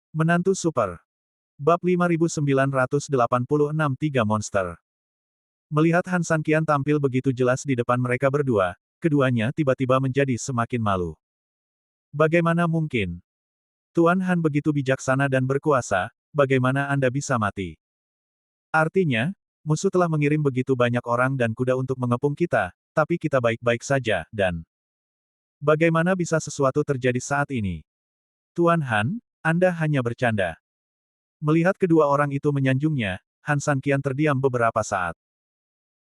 Menantu Super. Bab 5986 3 Monster. Melihat Han Sanqian tampil begitu jelas di depan mereka berdua, keduanya tiba-tiba menjadi semakin malu. Bagaimana mungkin? Tuan Han begitu bijaksana dan berkuasa, bagaimana Anda bisa mati? Artinya, musuh telah mengirim begitu banyak orang dan kuda untuk mengepung kita, tapi kita baik-baik saja, dan bagaimana bisa sesuatu terjadi saat ini? Tuan Han, Anda hanya bercanda. Melihat kedua orang itu menyanjungnya, Han Sanqian terdiam beberapa saat.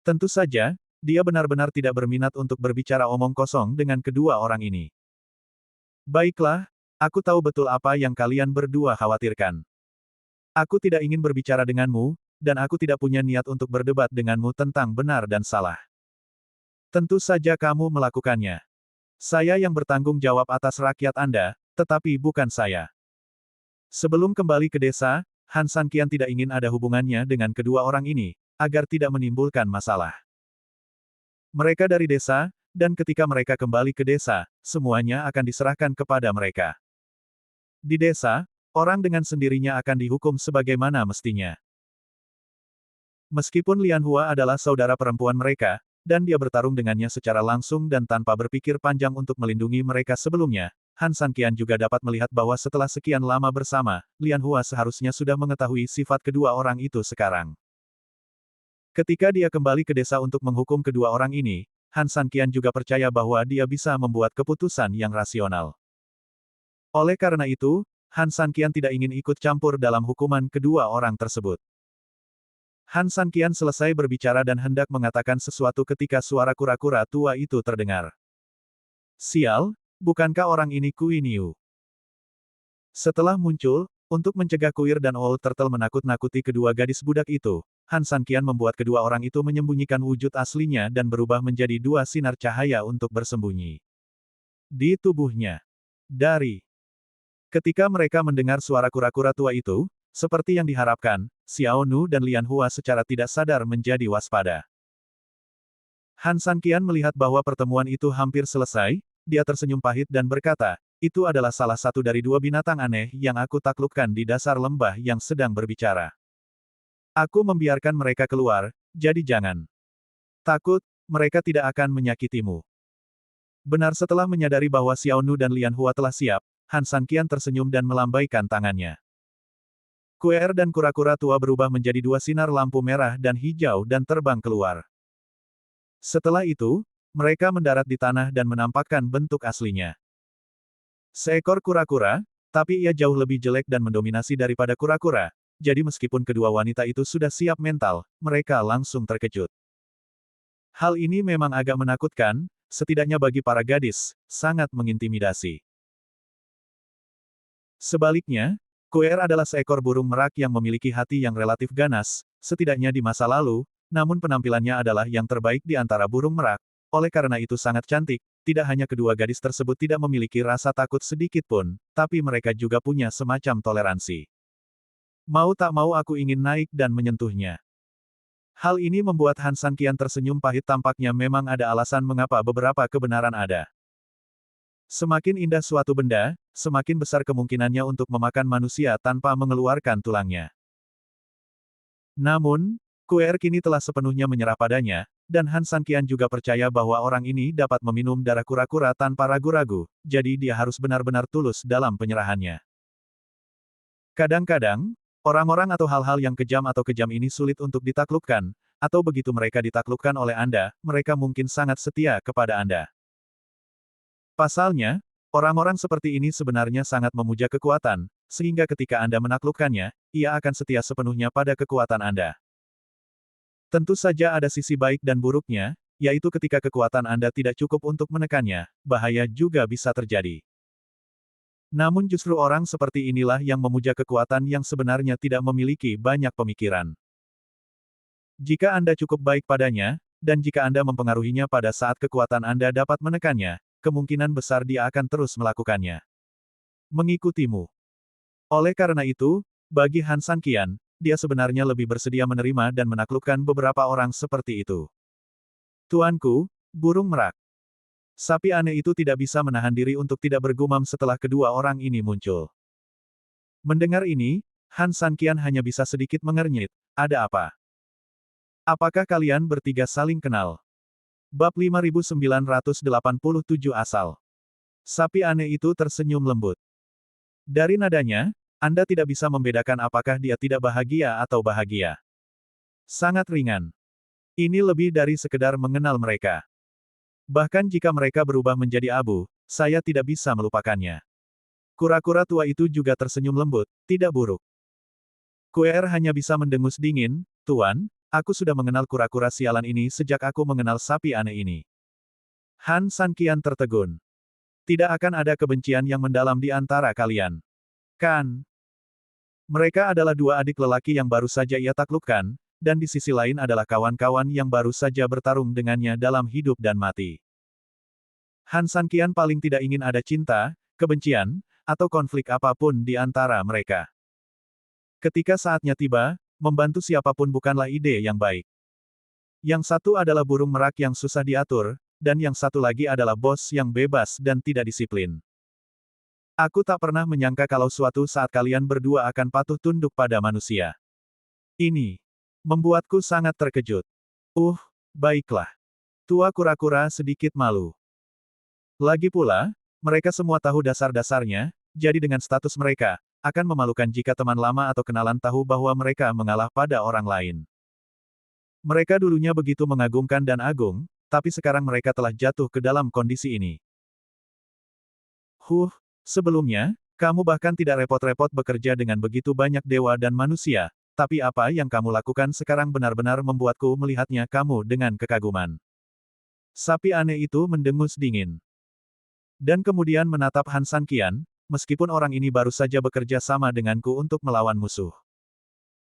Tentu saja, dia benar-benar tidak berminat untuk berbicara omong kosong dengan kedua orang ini. Baiklah, aku tahu betul apa yang kalian berdua khawatirkan. Aku tidak ingin berbicara denganmu, dan aku tidak punya niat untuk berdebat denganmu tentang benar dan salah. Tentu saja kamu melakukannya. Saya yang bertanggung jawab atas rakyat Anda, tetapi bukan saya. Sebelum kembali ke desa, Han Sanqian tidak ingin ada hubungannya dengan kedua orang ini, agar tidak menimbulkan masalah. Mereka dari desa, dan ketika mereka kembali ke desa, semuanya akan diserahkan kepada mereka. Di desa, orang dengan sendirinya akan dihukum sebagaimana mestinya. Meskipun Lian Hua adalah saudara perempuan mereka, dan dia bertarung dengannya secara langsung dan tanpa berpikir panjang untuk melindungi mereka sebelumnya, Han Sanqian juga dapat melihat bahwa setelah sekian lama bersama, Lian Hua seharusnya sudah mengetahui sifat kedua orang itu sekarang. Ketika dia kembali ke desa untuk menghukum kedua orang ini, Han Sanqian juga percaya bahwa dia bisa membuat keputusan yang rasional. Oleh karena itu, Han Sanqian tidak ingin ikut campur dalam hukuman kedua orang tersebut. Han Sanqian selesai berbicara dan hendak mengatakan sesuatu ketika suara kura-kura tua itu terdengar. Sial, bukankah orang ini Kui Niu? Setelah muncul, untuk mencegah Kuir dan Old Turtle menakut-nakuti kedua gadis budak itu, Han Sanqian membuat kedua orang itu menyembunyikan wujud aslinya dan berubah menjadi dua sinar cahaya untuk bersembunyi di tubuhnya. Ketika mereka mendengar suara kura-kura tua itu, seperti yang diharapkan, Xiao Nu dan Lian Hua secara tidak sadar menjadi waspada. Han Sanqian melihat bahwa pertemuan itu hampir selesai, dia tersenyum pahit dan berkata, itu adalah salah satu dari dua binatang aneh yang aku taklukkan di dasar lembah yang sedang berbicara. Aku membiarkan mereka keluar, jadi jangan takut, mereka tidak akan menyakitimu. Benar setelah menyadari bahwa Xiao Nu dan Lian Hua telah siap, Han Sanqian tersenyum dan melambaikan tangannya. Kuer dan kura-kura tua berubah menjadi dua sinar lampu merah dan hijau dan terbang keluar. Setelah itu, mereka mendarat di tanah dan menampakkan bentuk aslinya. Seekor kura-kura, tapi ia jauh lebih jelek dan mendominasi daripada kura-kura, jadi meskipun kedua wanita itu sudah siap mental, mereka langsung terkejut. Hal ini memang agak menakutkan, setidaknya bagi para gadis, sangat mengintimidasi. Sebaliknya, Kuer adalah seekor burung merak yang memiliki hati yang relatif ganas, setidaknya di masa lalu, namun penampilannya adalah yang terbaik di antara burung merak, oleh karena itu sangat cantik. Tidak hanya kedua gadis tersebut tidak memiliki rasa takut sedikit pun, tapi mereka juga punya semacam toleransi. Mau tak mau aku ingin naik dan menyentuhnya. Hal ini membuat Han Sanqian tersenyum pahit, tampaknya memang ada alasan mengapa beberapa kebenaran ada. Semakin indah suatu benda, semakin besar kemungkinannya untuk memakan manusia tanpa mengeluarkan tulangnya. Namun, Kuer kini telah sepenuhnya menyerah padanya, dan Han Sanqian juga percaya bahwa orang ini dapat meminum darah kura-kura tanpa ragu-ragu, jadi dia harus benar-benar tulus dalam penyerahannya. Kadang-kadang, orang-orang atau hal-hal yang kejam ini sulit untuk ditaklukkan, atau begitu mereka ditaklukkan oleh Anda, mereka mungkin sangat setia kepada Anda. Pasalnya, orang-orang seperti ini sebenarnya sangat memuja kekuatan, sehingga ketika Anda menaklukkannya, ia akan setia sepenuhnya pada kekuatan Anda. Tentu saja ada sisi baik dan buruknya, yaitu ketika kekuatan Anda tidak cukup untuk menekannya, bahaya juga bisa terjadi. Namun justru orang seperti inilah yang memuja kekuatan yang sebenarnya tidak memiliki banyak pemikiran. Jika Anda cukup baik padanya, dan jika Anda mempengaruhinya pada saat kekuatan Anda dapat menekannya, kemungkinan besar dia akan terus melakukannya. Mengikutimu. Oleh karena itu, bagi Han Sanqian, dia sebenarnya lebih bersedia menerima dan menaklukkan beberapa orang seperti itu. Tuanku, burung merak. Sapi aneh itu tidak bisa menahan diri untuk tidak bergumam setelah kedua orang ini muncul. Mendengar ini, Han Sanqian hanya bisa sedikit mengernyit. Ada apa? Apakah kalian bertiga saling kenal? Bab 5987 asal. Sapi aneh itu tersenyum lembut. Dari nadanya, Anda tidak bisa membedakan apakah dia tidak bahagia atau bahagia. Sangat ringan. Ini lebih dari sekedar mengenal mereka. Bahkan jika mereka berubah menjadi abu, saya tidak bisa melupakannya. Kura-kura tua itu juga tersenyum lembut, tidak buruk. Kuer hanya bisa mendengus dingin, Tuan, aku sudah mengenal kura-kura sialan ini sejak aku mengenal sapi aneh ini. Han Sanqian tertegun. Tidak akan ada kebencian yang mendalam di antara kalian. Kan? Mereka adalah dua adik lelaki yang baru saja ia taklukkan, dan di sisi lain adalah kawan-kawan yang baru saja bertarung dengannya dalam hidup dan mati. Han Sanqian paling tidak ingin ada cinta, kebencian, atau konflik apapun di antara mereka. Ketika saatnya tiba, membantu siapapun bukanlah ide yang baik. Yang satu adalah burung merak yang susah diatur, dan yang satu lagi adalah bos yang bebas dan tidak disiplin. Aku tak pernah menyangka kalau suatu saat kalian berdua akan patuh tunduk pada manusia. Ini membuatku sangat terkejut. Baiklah. Tua kura-kura sedikit malu. Lagi pula, mereka semua tahu dasar-dasarnya, jadi dengan status mereka, akan memalukan jika teman lama atau kenalan tahu bahwa mereka mengalah pada orang lain. Mereka dulunya begitu mengagumkan dan agung, tapi sekarang mereka telah jatuh ke dalam kondisi ini. Sebelumnya, kamu bahkan tidak repot-repot bekerja dengan begitu banyak dewa dan manusia, tapi apa yang kamu lakukan sekarang benar-benar membuatku melihatnya kamu dengan kekaguman. Sapi aneh itu mendengus dingin. Dan kemudian menatap Han Sanqian, meskipun orang ini baru saja bekerja sama denganku untuk melawan musuh.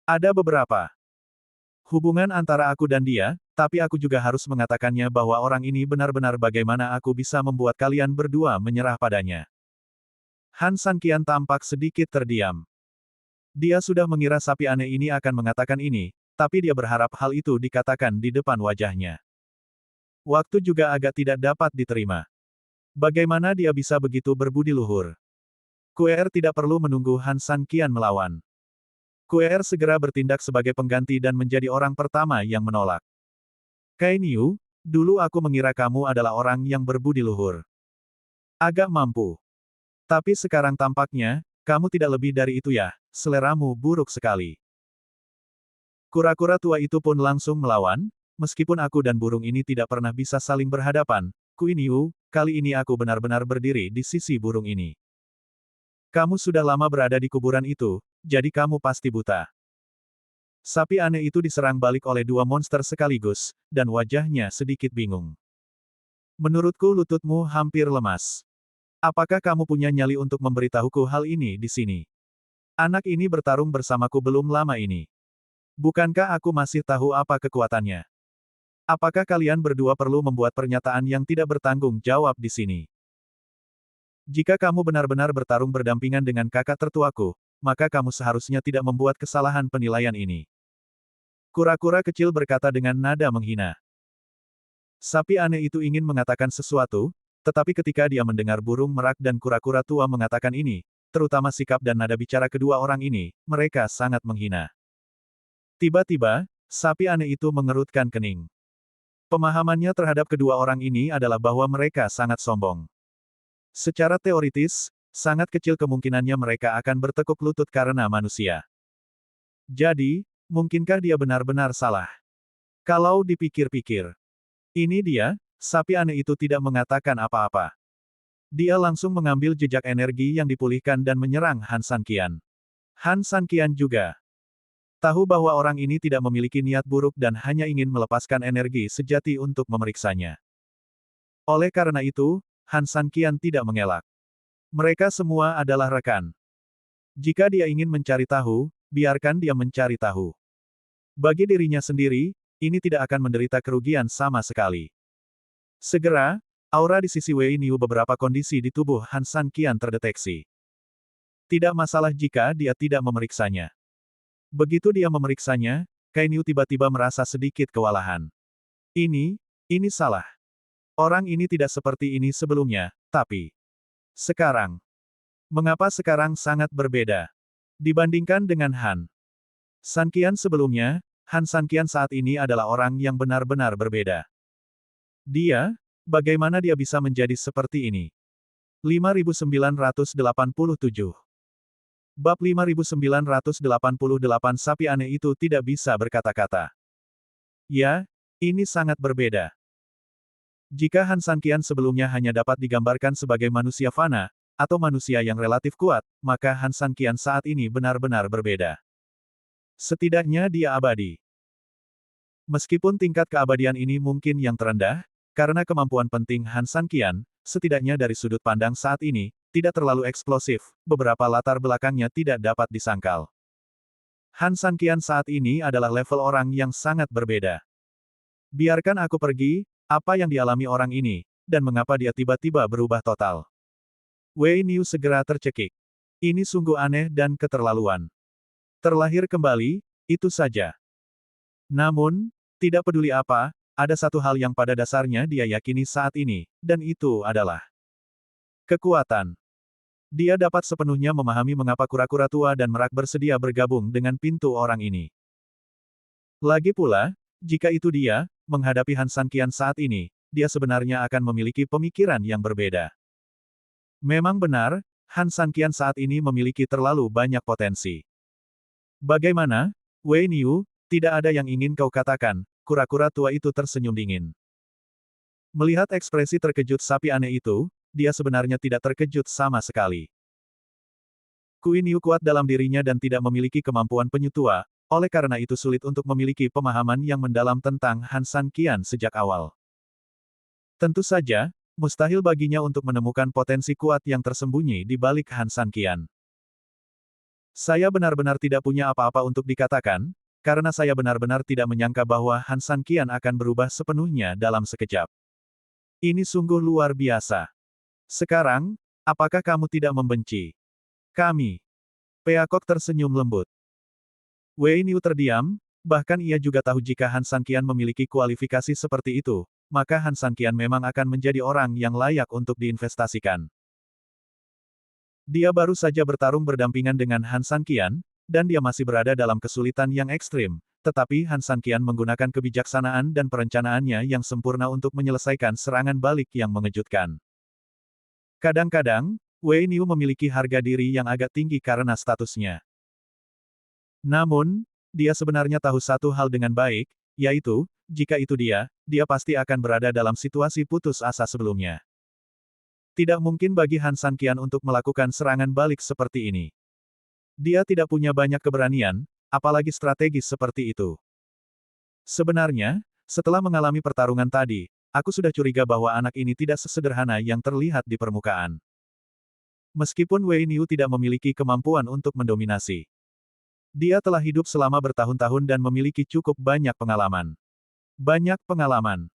Ada beberapa hubungan antara aku dan dia, tapi aku juga harus mengatakannya bahwa orang ini benar-benar bagaimana aku bisa membuat kalian berdua menyerah padanya. Han Sanqian tampak sedikit terdiam. Dia sudah mengira sapi aneh ini akan mengatakan ini, tapi dia berharap hal itu dikatakan di depan wajahnya. Waktu juga agak tidak dapat diterima. Bagaimana dia bisa begitu berbudi luhur? Kuer tidak perlu menunggu Han Sanqian melawan. Kuer segera bertindak sebagai pengganti dan menjadi orang pertama yang menolak. Kain Yu, dulu aku mengira kamu adalah orang yang berbudi luhur. Agak mampu. Tapi sekarang tampaknya, kamu tidak lebih dari itu ya, seleramu buruk sekali. Kura-kura tua itu pun langsung melawan, meskipun aku dan burung ini tidak pernah bisa saling berhadapan, Kuin Yu, kali ini aku benar-benar berdiri di sisi burung ini. Kamu sudah lama berada di kuburan itu, jadi kamu pasti buta. Sapi aneh itu diserang balik oleh dua monster sekaligus, dan wajahnya sedikit bingung. Menurutku lututmu hampir lemas. Apakah kamu punya nyali untuk memberitahuku hal ini di sini? Anak ini bertarung bersamaku belum lama ini. Bukankah aku masih tahu apa kekuatannya? Apakah kalian berdua perlu membuat pernyataan yang tidak bertanggung jawab di sini? Jika kamu benar-benar bertarung berdampingan dengan kakak tertuaku, maka kamu seharusnya tidak membuat kesalahan penilaian ini. Kura-kura kecil berkata dengan nada menghina. Sapi aneh itu ingin mengatakan sesuatu, tetapi ketika dia mendengar burung merak dan kura-kura tua mengatakan ini, terutama sikap dan nada bicara kedua orang ini, mereka sangat menghina. Tiba-tiba, sapi aneh itu mengerutkan kening. Pemahamannya terhadap kedua orang ini adalah bahwa mereka sangat sombong. Secara teoritis, sangat kecil kemungkinannya mereka akan bertekuk lutut karena manusia. Jadi, mungkinkah dia benar-benar salah? Kalau dipikir-pikir. Ini dia, sapi aneh itu tidak mengatakan apa-apa. Dia langsung mengambil jejak energi yang dipulihkan dan menyerang Han Sanqian. Han Sanqian juga tahu bahwa orang ini tidak memiliki niat buruk dan hanya ingin melepaskan energi sejati untuk memeriksanya. Oleh karena itu, Han Sanqian tidak mengelak. Mereka semua adalah rekan. Jika dia ingin mencari tahu, biarkan dia mencari tahu. Bagi dirinya sendiri, ini tidak akan menderita kerugian sama sekali. Segera, aura di sisi Wei Niu beberapa kondisi di tubuh Han Sanqian terdeteksi. Tidak masalah jika dia tidak memeriksanya. Begitu dia memeriksanya, Kain Yu tiba-tiba merasa sedikit kewalahan. Ini salah. Orang ini tidak seperti ini sebelumnya, tapi sekarang. Mengapa sekarang sangat berbeda? Dibandingkan dengan Han Sanqian sebelumnya, Han Sanqian saat ini adalah orang yang benar-benar berbeda. Dia, bagaimana dia bisa menjadi seperti ini? 5987. Bab 5988 sapi aneh itu tidak bisa berkata-kata. Ya, ini sangat berbeda. Jika Han Sanqian sebelumnya hanya dapat digambarkan sebagai manusia fana, atau manusia yang relatif kuat, maka Han Sanqian saat ini benar-benar berbeda. Setidaknya dia abadi. Meskipun tingkat keabadian ini mungkin yang terendah, karena kemampuan penting Han Sanqian, setidaknya dari sudut pandang saat ini, tidak terlalu eksplosif, beberapa latar belakangnya tidak dapat disangkal. Han Sanqian saat ini adalah level orang yang sangat berbeda. Biarkan aku pergi, apa yang dialami orang ini, dan mengapa dia tiba-tiba berubah total. Wei Niu segera tercekik. Ini sungguh aneh dan keterlaluan. Terlahir kembali, itu saja. Namun, tidak peduli apa, ada satu hal yang pada dasarnya dia yakini saat ini, dan itu adalah kekuatan. Dia dapat sepenuhnya memahami mengapa kura-kura tua dan merak bersedia bergabung dengan pintu orang ini. Lagi pula, jika itu dia, menghadapi Han Sanqian saat ini, dia sebenarnya akan memiliki pemikiran yang berbeda. Memang benar, Han Sanqian saat ini memiliki terlalu banyak potensi. Bagaimana, Wei Niu, tidak ada yang ingin kau katakan, kura-kura tua itu tersenyum dingin. Melihat ekspresi terkejut sapi aneh itu, dia sebenarnya tidak terkejut sama sekali. Kui Niu kuat dalam dirinya dan tidak memiliki kemampuan penyutua, oleh karena itu sulit untuk memiliki pemahaman yang mendalam tentang Han Sanqian sejak awal. Tentu saja, mustahil baginya untuk menemukan potensi kuat yang tersembunyi di balik Han Sanqian. Saya benar-benar tidak punya apa-apa untuk dikatakan, karena saya benar-benar tidak menyangka bahwa Han Sanqian akan berubah sepenuhnya dalam sekejap. Ini sungguh luar biasa. Sekarang, apakah kamu tidak membenci kami? Peacock tersenyum lembut. Wei Niu terdiam, bahkan ia juga tahu jika Han Sanqian memiliki kualifikasi seperti itu, maka Han Sanqian memang akan menjadi orang yang layak untuk diinvestasikan. Dia baru saja bertarung berdampingan dengan Han Sanqian, dan dia masih berada dalam kesulitan yang ekstrim, tetapi Han Sanqian menggunakan kebijaksanaan dan perencanaannya yang sempurna untuk menyelesaikan serangan balik yang mengejutkan. Kadang-kadang, Wei Niu memiliki harga diri yang agak tinggi karena statusnya. Namun, dia sebenarnya tahu satu hal dengan baik, yaitu, jika itu dia pasti akan berada dalam situasi putus asa sebelumnya. Tidak mungkin bagi Han Sanqian untuk melakukan serangan balik seperti ini. Dia tidak punya banyak keberanian, apalagi strategis seperti itu. Sebenarnya, setelah mengalami pertarungan tadi, aku sudah curiga bahwa anak ini tidak sesederhana yang terlihat di permukaan. Meskipun Wei Niu tidak memiliki kemampuan untuk mendominasi. Dia telah hidup selama bertahun-tahun dan memiliki cukup banyak pengalaman. Banyak pengalaman.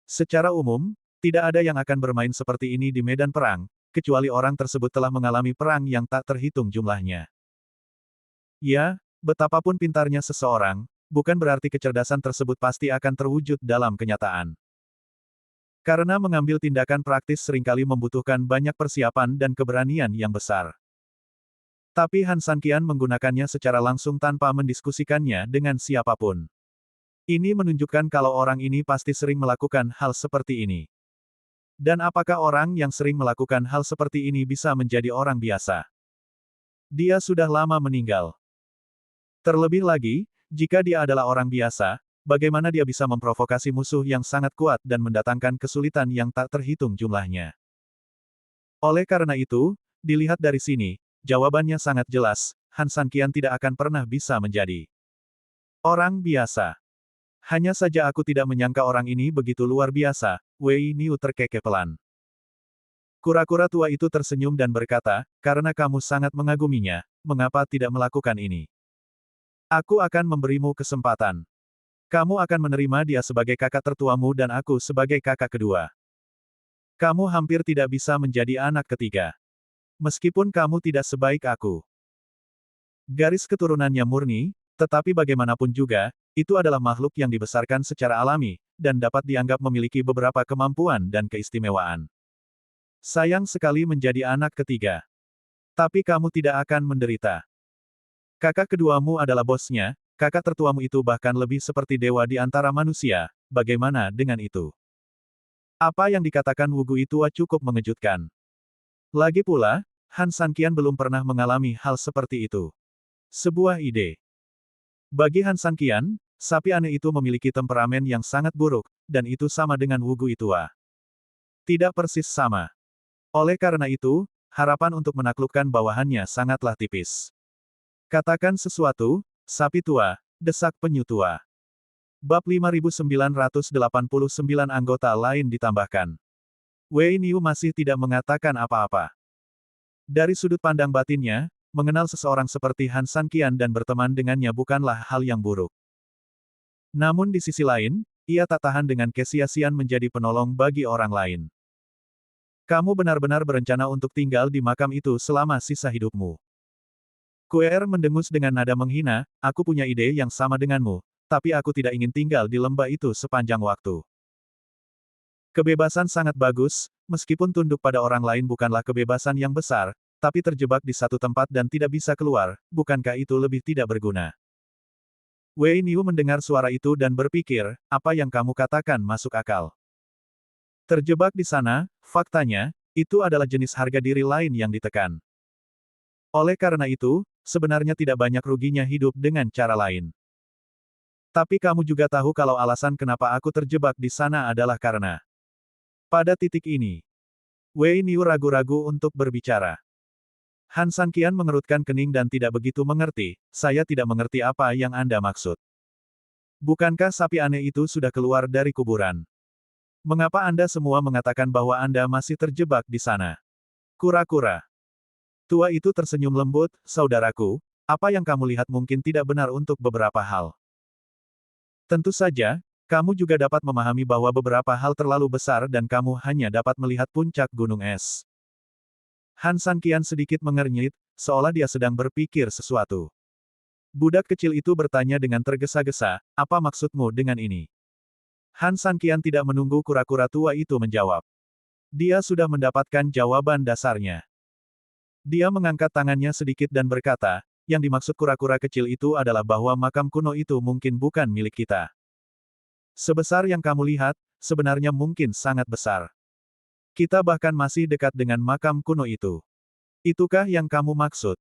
Secara umum, tidak ada yang akan bermain seperti ini di medan perang, kecuali orang tersebut telah mengalami perang yang tak terhitung jumlahnya. Ya, betapapun pintarnya seseorang, bukan berarti kecerdasan tersebut pasti akan terwujud dalam kenyataan. Karena mengambil tindakan praktis seringkali membutuhkan banyak persiapan dan keberanian yang besar. Tapi Han Sanqian menggunakannya secara langsung tanpa mendiskusikannya dengan siapapun. Ini menunjukkan kalau orang ini pasti sering melakukan hal seperti ini. Dan apakah orang yang sering melakukan hal seperti ini bisa menjadi orang biasa? Dia sudah lama meninggal. Terlebih lagi, jika dia adalah orang biasa, bagaimana dia bisa memprovokasi musuh yang sangat kuat dan mendatangkan kesulitan yang tak terhitung jumlahnya? Oleh karena itu, dilihat dari sini, jawabannya sangat jelas, Han Sanqian tidak akan pernah bisa menjadi orang biasa. Hanya saja aku tidak menyangka orang ini begitu luar biasa, Wei Niu terkekeh pelan. Kura-kura tua itu tersenyum dan berkata, karena kamu sangat mengaguminya, mengapa tidak melakukan ini? Aku akan memberimu kesempatan. Kamu akan menerima dia sebagai kakak tertuamu dan aku sebagai kakak kedua. Kamu hampir tidak bisa menjadi anak ketiga. Meskipun kamu tidak sebaik aku. Garis keturunannya murni, tetapi bagaimanapun juga, itu adalah makhluk yang dibesarkan secara alami, dan dapat dianggap memiliki beberapa kemampuan dan keistimewaan. Sayang sekali menjadi anak ketiga. Tapi kamu tidak akan menderita. Kakak keduamu adalah bosnya, kakak tertuamu itu bahkan lebih seperti dewa di antara manusia, bagaimana dengan itu? Apa yang dikatakan Wugu itu cukup mengejutkan. Lagi pula, Han Sanqian belum pernah mengalami hal seperti itu. Sebuah ide. Bagi Han Sanqian, sapi aneh itu memiliki temperamen yang sangat buruk, dan itu sama dengan Wugu Itua. Tidak persis sama. Oleh karena itu, harapan untuk menaklukkan bawahannya sangatlah tipis. Katakan sesuatu, sapi tua, desak penyu tua. Bab 5989 anggota lain ditambahkan. Wei Niu masih tidak mengatakan apa-apa. Dari sudut pandang batinnya, mengenal seseorang seperti Han Sanqian dan berteman dengannya bukanlah hal yang buruk. Namun di sisi lain, ia tak tahan dengan kesia-siaan menjadi penolong bagi orang lain. Kamu benar-benar berencana untuk tinggal di makam itu selama sisa hidupmu. Kuer mendengus dengan nada menghina, aku punya ide yang sama denganmu, tapi aku tidak ingin tinggal di lembah itu sepanjang waktu. Kebebasan sangat bagus, meskipun tunduk pada orang lain bukanlah kebebasan yang besar, tapi terjebak di satu tempat dan tidak bisa keluar, bukankah itu lebih tidak berguna? Wei Niu mendengar suara itu dan berpikir, apa yang kamu katakan masuk akal. Terjebak di sana, faktanya, itu adalah jenis harga diri lain yang ditekan. Oleh karena itu, sebenarnya tidak banyak ruginya hidup dengan cara lain. Tapi kamu juga tahu kalau alasan kenapa aku terjebak di sana adalah karena. Pada titik ini, Wei Niu ragu-ragu untuk berbicara. Han Sanqian mengerutkan kening dan tidak begitu mengerti, saya tidak mengerti apa yang Anda maksud. Bukankah sapi aneh itu sudah keluar dari kuburan? Mengapa Anda semua mengatakan bahwa Anda masih terjebak di sana? Kura-kura. Tua itu tersenyum lembut, saudaraku, apa yang kamu lihat mungkin tidak benar untuk beberapa hal. Tentu saja, kamu juga dapat memahami bahwa beberapa hal terlalu besar dan kamu hanya dapat melihat puncak gunung es. Han Sanqian sedikit mengernyit, seolah dia sedang berpikir sesuatu. Budak kecil itu bertanya dengan tergesa-gesa, apa maksudmu dengan ini? Han Sanqian tidak menunggu kura-kura tua itu menjawab. Dia sudah mendapatkan jawaban dasarnya. Dia mengangkat tangannya sedikit dan berkata, yang dimaksud kura-kura kecil itu adalah bahwa makam kuno itu mungkin bukan milik kita. Sebesar yang kamu lihat, sebenarnya mungkin sangat besar. Kita bahkan masih dekat dengan makam kuno itu. Itukah yang kamu maksud?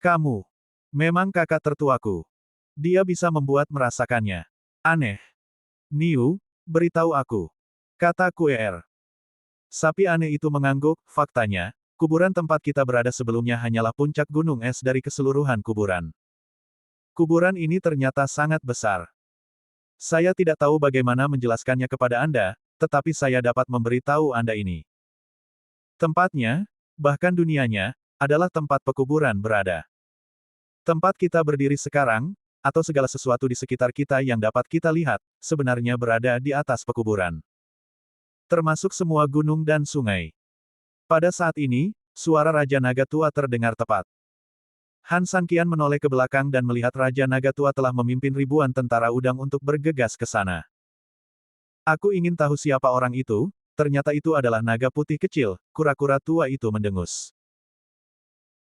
Kamu. Memang kakak tertuaku. Dia bisa membuat merasakannya. Aneh. Niu, beritahu aku. Kata Kuer. Sapi aneh itu mengangguk, faktanya, kuburan tempat kita berada sebelumnya hanyalah puncak gunung es dari keseluruhan kuburan. Kuburan ini ternyata sangat besar. Saya tidak tahu bagaimana menjelaskannya kepada Anda, tetapi saya dapat memberitahu Anda ini. Tempatnya, bahkan dunianya, adalah tempat pekuburan berada. Tempat kita berdiri sekarang, atau segala sesuatu di sekitar kita yang dapat kita lihat, sebenarnya berada di atas pekuburan. Termasuk semua gunung dan sungai. Pada saat ini, suara Raja Naga Tua terdengar tepat. Han Sanqian menoleh ke belakang dan melihat Raja Naga Tua telah memimpin ribuan tentara udang untuk bergegas ke sana. Aku ingin tahu siapa orang itu, ternyata itu adalah naga putih kecil, kura-kura tua itu mendengus.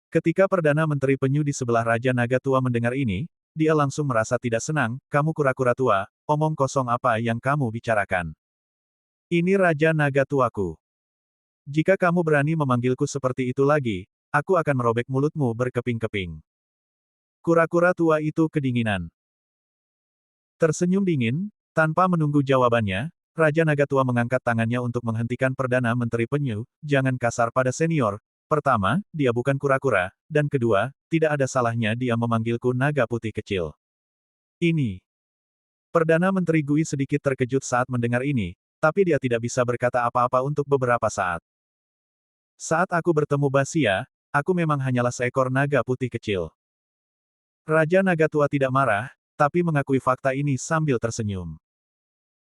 Ketika Perdana Menteri Penyu di sebelah Raja Naga Tua mendengar ini, dia langsung merasa tidak senang, kamu kura-kura tua, omong kosong apa yang kamu bicarakan. Ini Raja Naga Tuaku. Jika kamu berani memanggilku seperti itu lagi, aku akan merobek mulutmu berkeping-keping. Kura-kura tua itu kedinginan. Tersenyum dingin, tanpa menunggu jawabannya, Raja Naga Tua mengangkat tangannya untuk menghentikan Perdana Menteri Penyu, jangan kasar pada senior. Pertama, dia bukan kura-kura, dan kedua, tidak ada salahnya dia memanggilku naga putih kecil. Ini. Perdana Menteri Gui sedikit terkejut saat mendengar ini, tapi dia tidak bisa berkata apa-apa untuk beberapa saat. Saat aku bertemu Basia, aku memang hanyalah seekor naga putih kecil. Raja Naga Tua tidak marah, tapi mengakui fakta ini sambil tersenyum.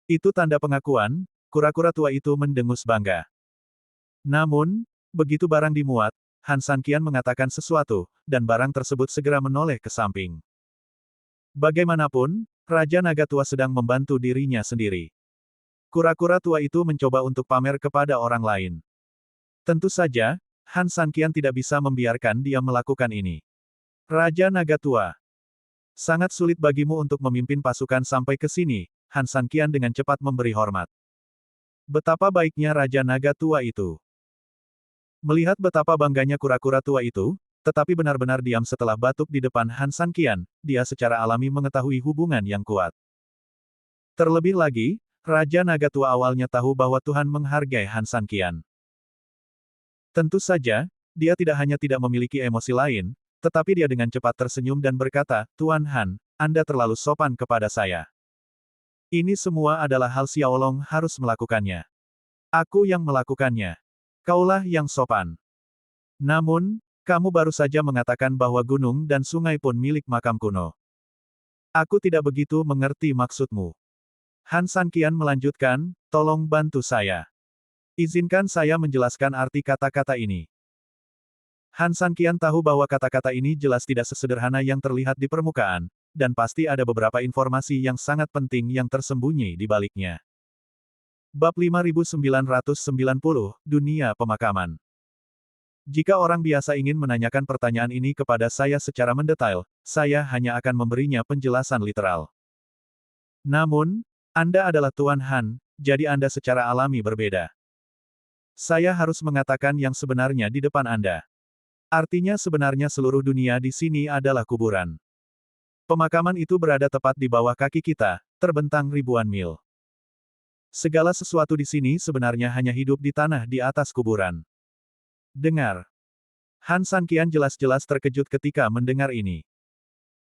Itu tanda pengakuan, kura-kura tua itu mendengus bangga. Namun, begitu barang dimuat, Han Sanqian mengatakan sesuatu, dan barang tersebut segera menoleh ke samping. Bagaimanapun, Raja Naga Tua sedang membantu dirinya sendiri. Kura-kura tua itu mencoba untuk pamer kepada orang lain. Tentu saja, Han Sanqian tidak bisa membiarkan dia melakukan ini. Raja Naga Tua. Sangat sulit bagimu untuk memimpin pasukan sampai ke sini, Han Sanqian dengan cepat memberi hormat. Betapa baiknya Raja Naga Tua itu. Melihat betapa bangganya kura-kura tua itu, tetapi benar-benar diam setelah batuk di depan Han Sanqian, dia secara alami mengetahui hubungan yang kuat. Terlebih lagi, Raja Naga Tua awalnya tahu bahwa Tuhan menghargai Han Sanqian. Tentu saja, dia tidak hanya tidak memiliki emosi lain, tetapi dia dengan cepat tersenyum dan berkata, Tuan Han, Anda terlalu sopan kepada saya. Ini semua adalah hal Xiaolong harus melakukannya. Aku yang melakukannya. Kaulah yang sopan. Namun, kamu baru saja mengatakan bahwa gunung dan sungai pun milik makam kuno. Aku tidak begitu mengerti maksudmu. Han Sanqian melanjutkan, tolong bantu saya. Izinkan saya menjelaskan arti kata-kata ini. Han Sanqian tahu bahwa kata-kata ini jelas tidak sesederhana yang terlihat di permukaan, dan pasti ada beberapa informasi yang sangat penting yang tersembunyi di baliknya. Bab 5990, Dunia Pemakaman. Jika orang biasa ingin menanyakan pertanyaan ini kepada saya secara mendetail, saya hanya akan memberinya penjelasan literal. Namun, Anda adalah Tuan Han, jadi Anda secara alami berbeda. Saya harus mengatakan yang sebenarnya di depan Anda. Artinya sebenarnya seluruh dunia di sini adalah kuburan. Pemakaman itu berada tepat di bawah kaki kita, terbentang ribuan mil. Segala sesuatu di sini sebenarnya hanya hidup di tanah di atas kuburan. Dengar. Han Sanqian jelas-jelas terkejut ketika mendengar ini.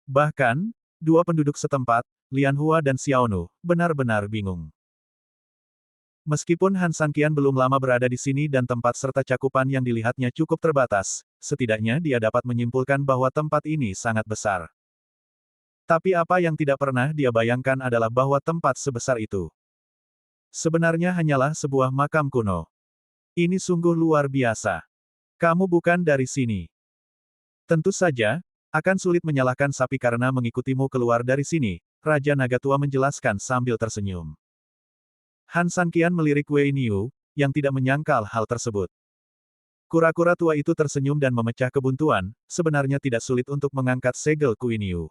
Bahkan, dua penduduk setempat, Lian Hua dan Xiaonu, benar-benar bingung. Meskipun Han Sanqian belum lama berada di sini dan tempat serta cakupan yang dilihatnya cukup terbatas, setidaknya dia dapat menyimpulkan bahwa tempat ini sangat besar. Tapi apa yang tidak pernah dia bayangkan adalah bahwa tempat sebesar itu sebenarnya hanyalah sebuah makam kuno. Ini sungguh luar biasa. Kamu bukan dari sini. Tentu saja, akan sulit menyalahkan sapi karena mengikutimu keluar dari sini, Raja Naga Tua menjelaskan sambil tersenyum. Han Sanqian melirik Wei Niu, yang tidak menyangkal hal tersebut. Kura-kura tua itu tersenyum dan memecah kebuntuan, sebenarnya tidak sulit untuk mengangkat segel Kui Niu.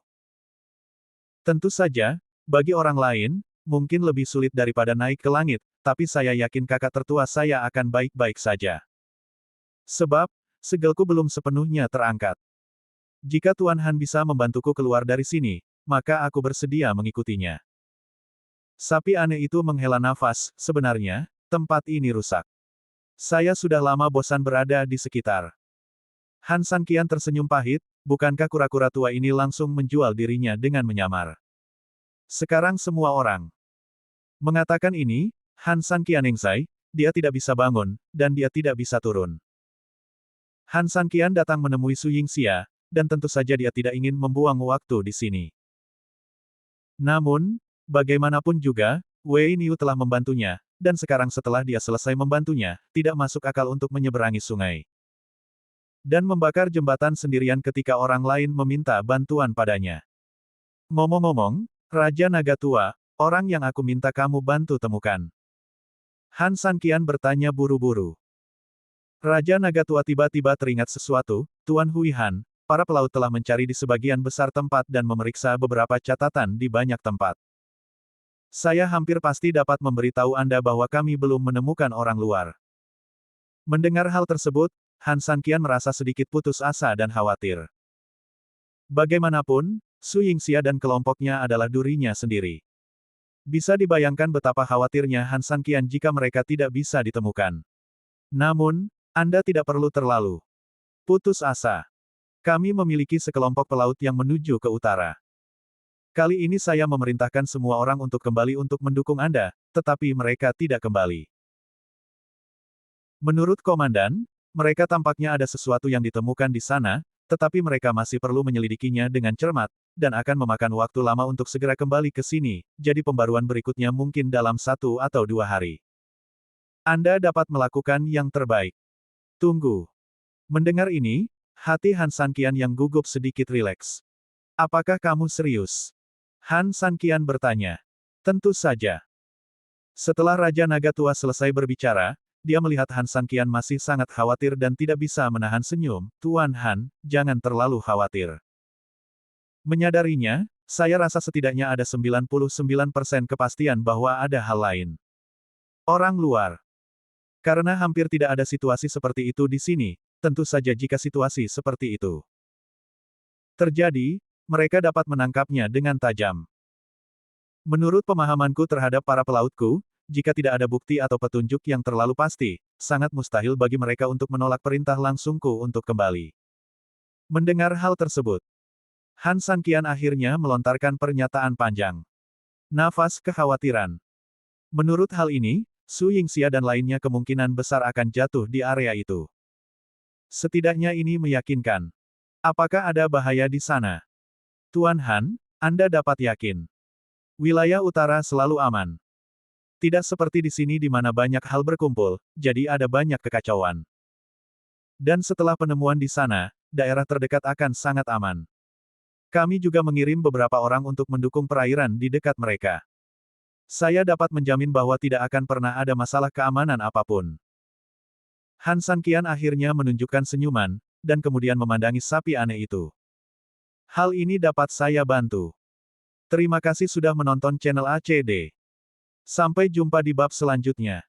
Tentu saja, bagi orang lain, mungkin lebih sulit daripada naik ke langit, tapi saya yakin kakak tertua saya akan baik-baik saja. Sebab, segelku belum sepenuhnya terangkat. Jika Tuan Han bisa membantuku keluar dari sini, maka aku bersedia mengikutinya. Sapi aneh itu menghela nafas, sebenarnya, tempat ini rusak. Saya sudah lama bosan berada di sekitar. Han Sanqian tersenyum pahit, bukankah kura-kura tua ini langsung menjual dirinya dengan menyamar? Sekarang semua orang mengatakan ini, Han Sanqian engsai, dia tidak bisa bangun, dan dia tidak bisa turun. Han Sanqian datang menemui Su Yingxia, dan tentu saja dia tidak ingin membuang waktu di sini. Namun, bagaimanapun juga, Wei Niu telah membantunya, dan sekarang setelah dia selesai membantunya, tidak masuk akal untuk menyeberangi sungai. Dan membakar jembatan sendirian ketika orang lain meminta bantuan padanya. Ngomong-ngomong, Raja Naga Tua, orang yang aku minta kamu bantu temukan. Han Sanqian bertanya buru-buru. Raja Naga Tua tiba-tiba teringat sesuatu, Tuan Hui Han, para pelaut telah mencari di sebagian besar tempat dan memeriksa beberapa catatan di banyak tempat. Saya hampir pasti dapat memberitahu Anda bahwa kami belum menemukan orang luar. Mendengar hal tersebut, Han Sanqian merasa sedikit putus asa dan khawatir. Bagaimanapun, Su Yingxia dan kelompoknya adalah durinya sendiri. Bisa dibayangkan betapa khawatirnya Han Sanqian jika mereka tidak bisa ditemukan. Namun, Anda tidak perlu terlalu putus asa. Kami memiliki sekelompok pelaut yang menuju ke utara. Kali ini saya memerintahkan semua orang untuk kembali untuk mendukung Anda, tetapi mereka tidak kembali. Menurut komandan, mereka tampaknya ada sesuatu yang ditemukan di sana, tetapi mereka masih perlu menyelidikinya dengan cermat, dan akan memakan waktu lama untuk segera kembali ke sini, jadi pembaruan berikutnya mungkin dalam 1 atau 2 hari. Anda dapat melakukan yang terbaik. Tunggu. Mendengar ini, hati Han Sanqian yang gugup sedikit rileks. Apakah kamu serius? Han Sanqian bertanya. Tentu saja. Setelah Raja Naga Tua selesai berbicara, dia melihat Han Sanqian masih sangat khawatir dan tidak bisa menahan senyum. Tuan Han, jangan terlalu khawatir. Menyadarinya, saya rasa setidaknya ada 99% kepastian bahwa ada hal lain. Orang luar. Karena hampir tidak ada situasi seperti itu di sini, tentu saja jika situasi seperti itu terjadi, mereka dapat menangkapnya dengan tajam. Menurut pemahamanku terhadap para pelautku, jika tidak ada bukti atau petunjuk yang terlalu pasti, sangat mustahil bagi mereka untuk menolak perintah langsungku untuk kembali. Mendengar hal tersebut, Han Sanqian akhirnya melontarkan pernyataan panjang. Nafas kekhawatiran. Menurut hal ini, Su Yingxia dan lainnya kemungkinan besar akan jatuh di area itu. Setidaknya ini meyakinkan. Apakah ada bahaya di sana? Tuan Han, Anda dapat yakin. Wilayah utara selalu aman. Tidak seperti di sini di mana banyak hal berkumpul, jadi ada banyak kekacauan. Dan setelah penemuan di sana, daerah terdekat akan sangat aman. Kami juga mengirim beberapa orang untuk mendukung perairan di dekat mereka. Saya dapat menjamin bahwa tidak akan pernah ada masalah keamanan apapun. Han Sanqian akhirnya menunjukkan senyuman, dan kemudian memandangi sapi aneh itu. Hal ini dapat saya bantu. Terima kasih sudah menonton channel ACD. Sampai jumpa di bab selanjutnya.